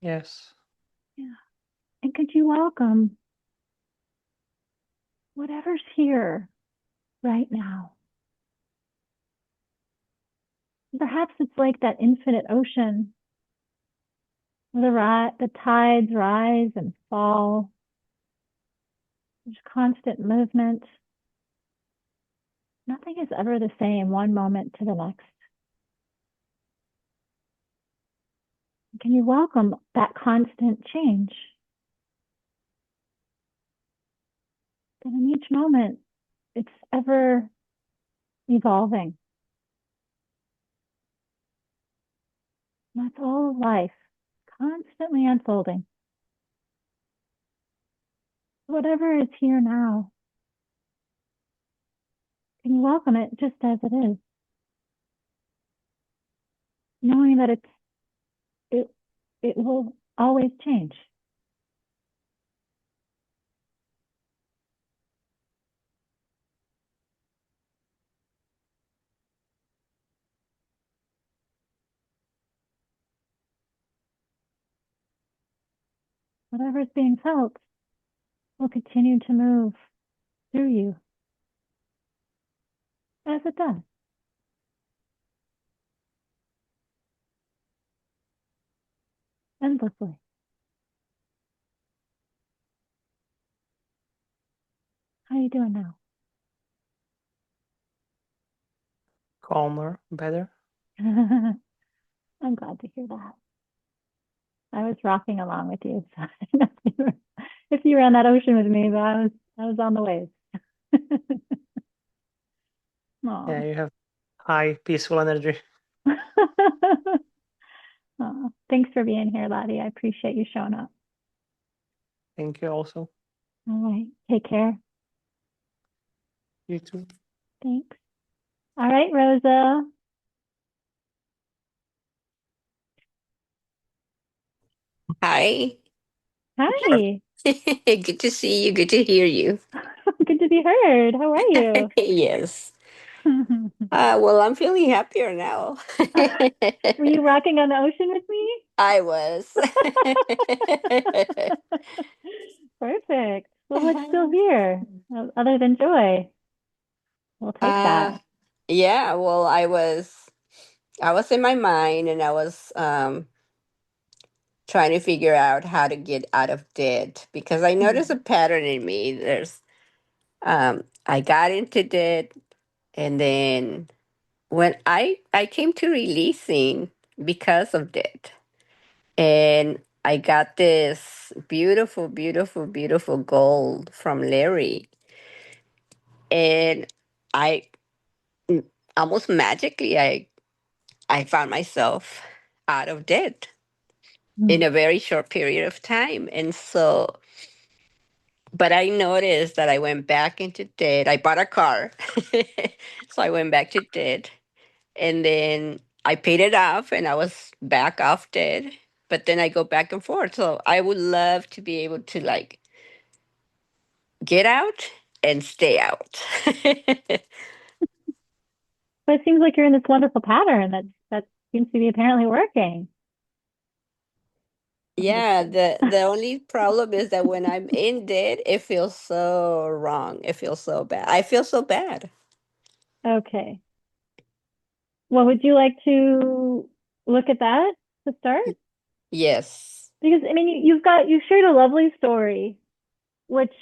Yes. Yeah. And could you welcome whatever's here right now? Perhaps it's like that infinite ocean where the tides rise and fall. There's constant movement. Nothing is ever the same one moment to the next. Can you welcome that constant change? And in each moment, it's ever evolving. That's all of life, constantly unfolding. Whatever is here now, can you welcome it just as it is? Knowing that it will always change. Whatever is being felt will continue to move through you as it does. Endlessly. How are you doing now? Calmer, better. I'm glad to hear that. I was rocking along with you. So I don't know if you were on that ocean with me, but I was on the waves. Aw. Yeah, you have high, peaceful energy. Aw. Thanks for being here, Laddie. I appreciate you showing up. Thank you also. All right. Take care. You too. Thanks. All right, Rosa. Hi. Hi. Good to see you. Good to hear you. Good to be heard. How are you? Yes. Well, I'm feeling happier now. Were you rocking on the ocean with me? I was. Perfect. Well, what's still here other than joy? We'll take Uh, that. yeah, well, I was in my mind and I was trying to figure out how to get out of debt because I noticed a pattern in me. I got into debt and then when I came to releasing because of debt. And I got this beautiful, beautiful, beautiful gold from Larry. And I almost magically I found myself out of debt in Mm. a very short period of time. And so but I noticed that I went back into debt. I bought a car. So I went back to debt. And then I paid it off and I was back off debt. But then I go back and forth. So I would love to be able to like get out and stay out. But it seems like you're in this wonderful pattern that seems to be apparently working. Yeah, the only problem is that when I'm in debt, it feels so wrong. It feels so bad. I feel so bad. Okay. Well, would you like to look at that to start? Yes. Because I mean, you shared a lovely story, which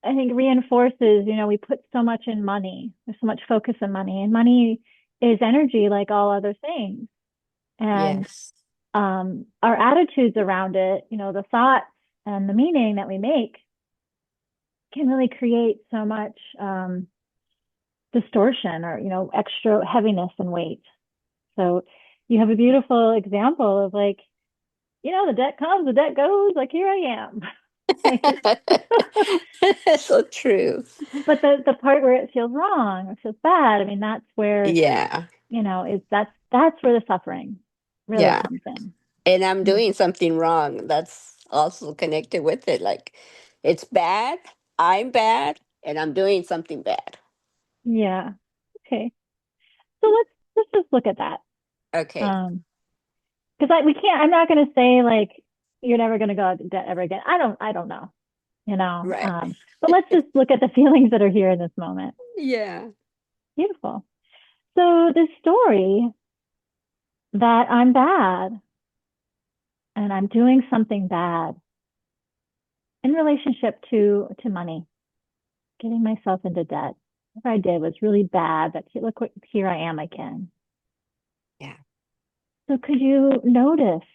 I think reinforces, we put so much in money. There's so much focus on money, and money is energy like all other things. And Yes. our attitudes around it, the thoughts and the meaning that we make can really create so much distortion or, extra heaviness and weight. So you have a beautiful example of like, the debt comes, the debt goes, like here I am. Right? So true. But the part where it feels wrong or feels bad, I mean, that's where, Yeah. is that's where the suffering really Yeah. comes in. And I'm doing something wrong. That's also connected with it. Like it's bad, I'm bad, and I'm doing something bad. Yeah. Okay. So let's just look at that. Okay. Because I'm not going to say like you're never going to go out into debt ever again. I don't know, Right. but let's just look at the feelings that are here in this moment. Yeah. Beautiful. So this story that I'm bad and I'm doing something bad in relationship to money, getting myself into debt. What I did was really bad, but look what here I am again. Yeah. So could you notice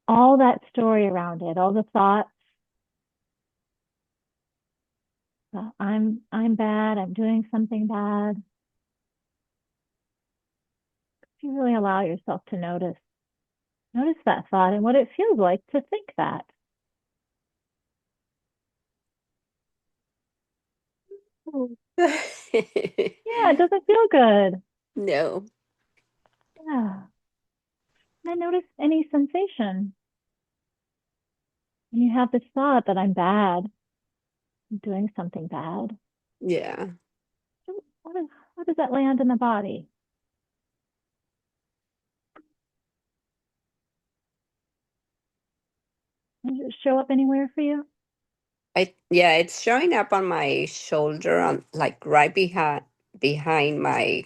all that story around it, all the thoughts. I'm bad. I'm doing something bad. You really allow yourself to notice that thought and what it feels like to think that. Yeah, it doesn't feel good. No. Yeah. And then notice any sensation. When you have this thought that I'm bad, I'm doing something bad. Yeah. How does that land in the body? Does it show up anywhere for you? Yeah, it's showing up on my shoulder, on like right behind my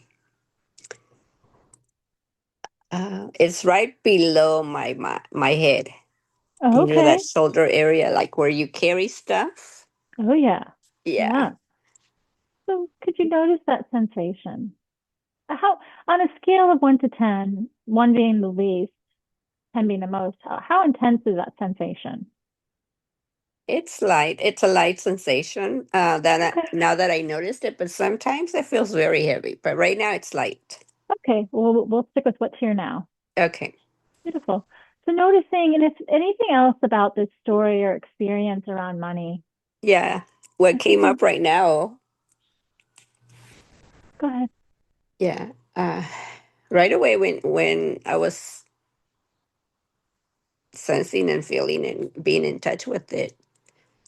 it's right below my head. Oh, You know that okay. shoulder area, like where you carry stuff? Oh, yeah. Yeah. Yeah. So could you notice that sensation? How, on a scale of 1 to 10, 1 being the least, 10 being the most, how intense is that sensation? It's light. It's a light sensation. Okay. Now that I noticed it, but sometimes it feels very heavy. But right now it's light. Okay. Well, we'll stick with what's here now. Okay. Beautiful. So noticing, and if anything else about this story or experience around money, Yeah. What I think came up right now? go ahead. Yeah. Right away when I was sensing and feeling and being in touch with it,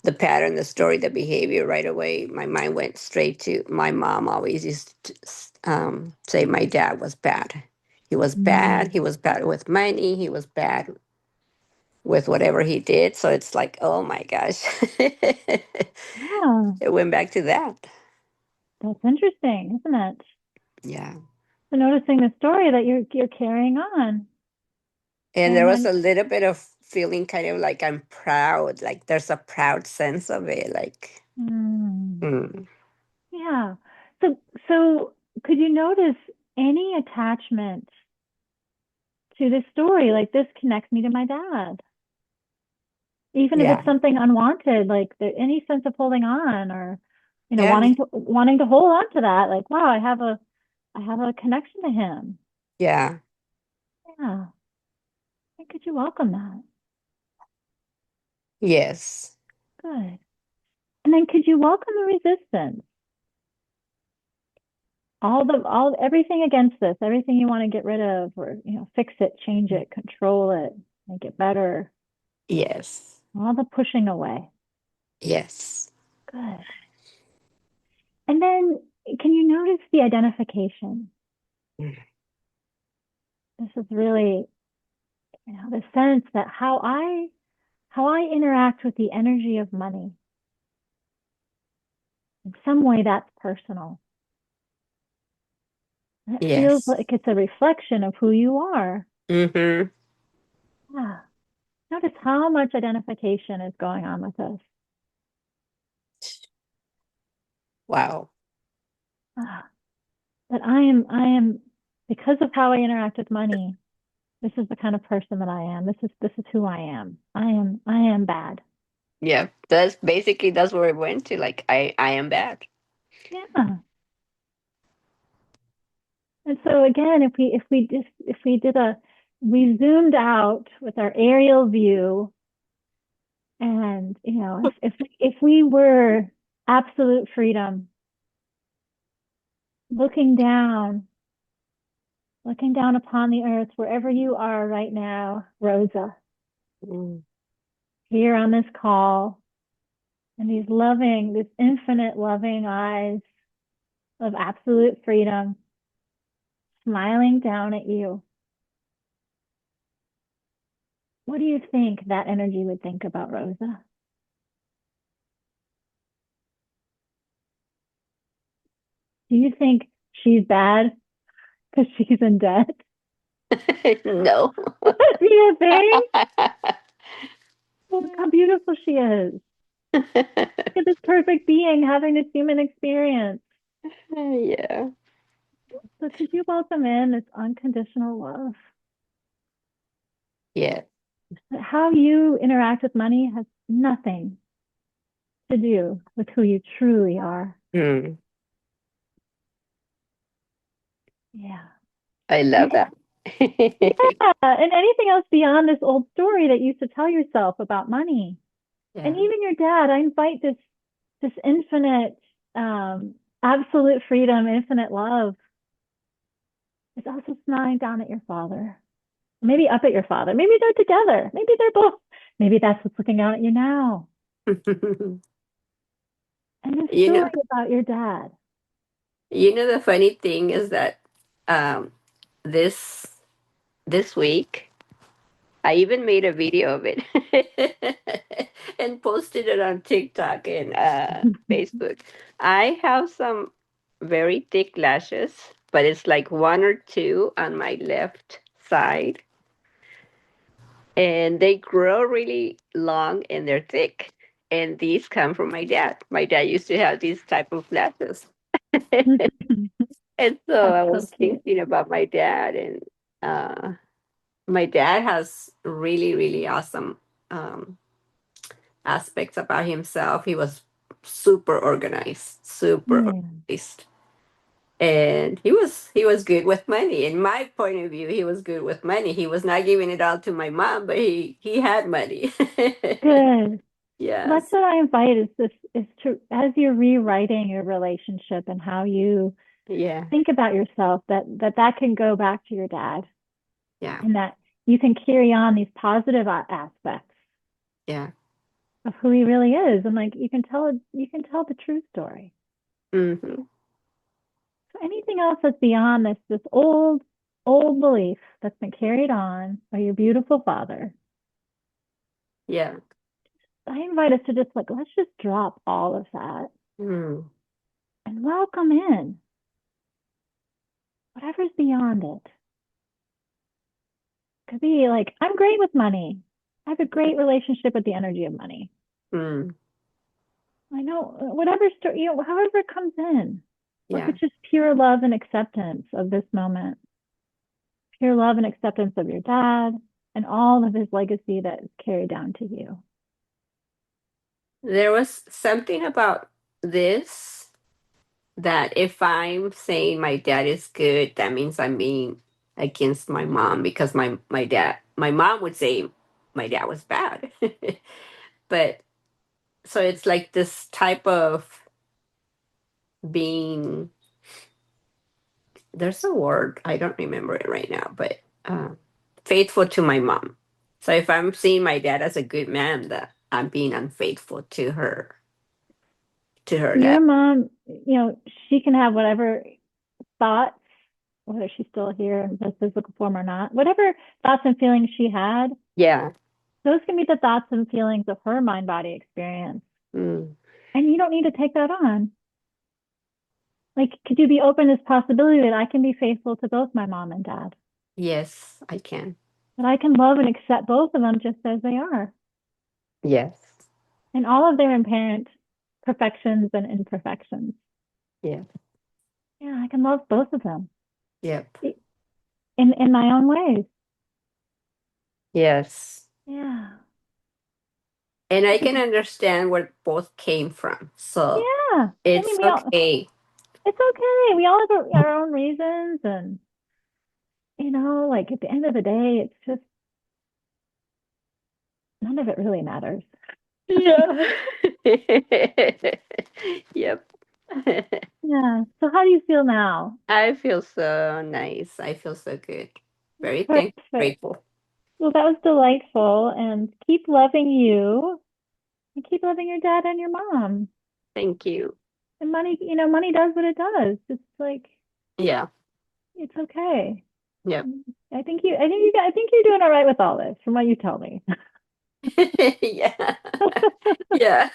the pattern, the story, the behavior, right away, my mind went straight to my mom. Always used to say my dad was bad. He was bad. Mm. He was bad with money. He was bad with whatever he did. So it's like, oh my gosh. Yeah, It went back to that. that's interesting, isn't it? Yeah. So noticing the story that you're carrying on, And there and was then a little bit of feeling kind of like I'm proud, like there's a proud sense of it. Like, mm, mm, yeah. So could you notice any attachment to this story? Like this connects me to my dad, even if yeah. it's something unwanted, like any sense of holding on or Yeah. wanting to hold on to that. Like wow, I have a connection to him. Yeah. Yeah. And could you welcome that? Yes. Good. And then could you welcome the resistance? All everything against this, everything you want to get rid of or fix it, change it, control it, make it better. Yes. All the pushing away. Yes. Good. And then can you notice the identification? Mm. This is really, the sense that how I interact with the energy of money. In some way that's personal. And it feels Yes. like it's a reflection of who you are. Mm-hmm. Yeah. Notice how much identification is going on with this. Wow. Ah, that I am because of how I interact with money. This is the kind of person that I am. This is who I am. I am bad. Yeah. That's where it went to. Like I am bad. Yeah. And so again, if we zoomed out with our aerial view, and if we were absolute freedom, looking down, looking down upon the earth, wherever you are right now, Rosa, Mm. here on this call, and this infinite loving eyes of absolute freedom smiling down at you. What do you think that energy would think about Rosa? Do you think she's bad because she's in debt? No. Do you think? Look how beautiful she is. Look at this perfect being having this human experience. Yeah. So could you welcome in this unconditional love? Yeah. How you interact with money has nothing to do with who you truly are. Mm, Yeah. I love that. And anything else beyond this old story that you used to tell yourself about money. And Yeah. even your dad, I invite this infinite, absolute freedom, infinite love is also smiling down at your father. Maybe up at your father. Maybe they're together. Maybe they're both. Maybe that's what's looking out at you now. And the You story know, about your dad. the funny thing is that um, this this week I even made a video of it and posted it on TikTok and Facebook. I have some very thick lashes, but it's like one or two on my left side, and they grow really long and they're thick. And these come from my dad. My dad used to have these type of lashes. And so I That's so was cute. thinking about my dad, and my dad has really, really awesome um, aspects about himself. He was super organized, super Yeah. organized. And he was good with money. In my point of view, he was good with money. He was not giving it all to my mom, but he had money. Good. That's Yes. what I invite is to as you're rewriting your relationship and how you Yeah. think about yourself, that can go back to your dad Yeah. and that you can carry on these positive aspects Yeah. of who he really is. And like you can tell the true story. Hmm. So anything else that's beyond this old belief that's been carried on by your beautiful father, Yeah. I invite us to just like let's just drop all of that Mm. and welcome in whatever's beyond it. Could be like, I'm great with money. I have a great relationship with the energy of money. Mm. I know whatever story, however it comes in, or if Yeah. it's just pure love and acceptance of this moment, pure love and acceptance of your dad and all of his legacy that is carried down to you. There was something about this that if I'm saying my dad is good, that means I'm being against my mom because my mom would say my dad was bad. But so it's like this type of being, there's a word, I don't remember it right now, but uh, faithful to my mom. So if I'm seeing my dad as a good man, that I'm being unfaithful to her Your dad. mom, she can have whatever thoughts, whether she's still here in the physical form or not, whatever thoughts and feelings she had, Yeah. those can be the thoughts and feelings of her mind body experience. Mm. And you don't need to take that on. Like, could you be open to this possibility that I can be faithful to both my mom and dad? Yes, I can. That I can love and accept both of them just as they are, Yes. and all of their inherent perfections and imperfections. Yeah. Yeah, I can love both of them Yep. in my own ways. Yes. Yeah. And I can understand where both came from. So Yeah. I mean, it's okay. it's okay. We all have our own reasons. And, like at the end of the day, it's just none of it really matters. Yeah. Yep. Yeah. So how do you feel now? I feel so nice. I feel so good. Very thankful, Perfect. grateful. Well, that was delightful. And keep loving you and keep loving your dad and your mom. Thank you. And money does what it does. It's like, Yeah. it's okay. Yep. I think you're doing all right with all this from what you tell me. Yeah. Yeah.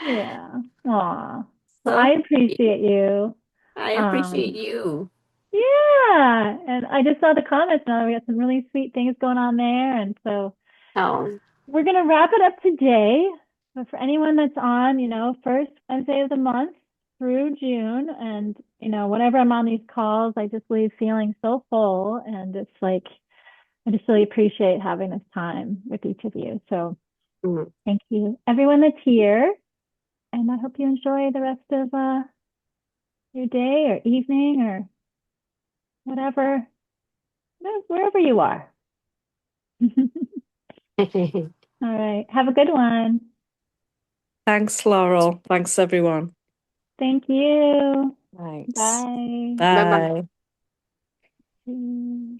Yeah. Aw. Well, So I happy. appreciate you. I appreciate Um, you. yeah. And I just saw the comments now. We got some really sweet things going on there. And so Oh, we're going to wrap it up today. But for anyone that's on, first Wednesday of the month through June, and, whenever I'm on these calls, I just leave feeling so full. And it's like, I just really appreciate having this time with each of you. So Mm. thank you, everyone that's here. And I hope you enjoy the rest of your day or evening or whatever, wherever you are. All right. Have a good one. Thanks, Laurel. Thanks, everyone. Thank you. Thanks. Bye. Bye-bye. Bye. Mm.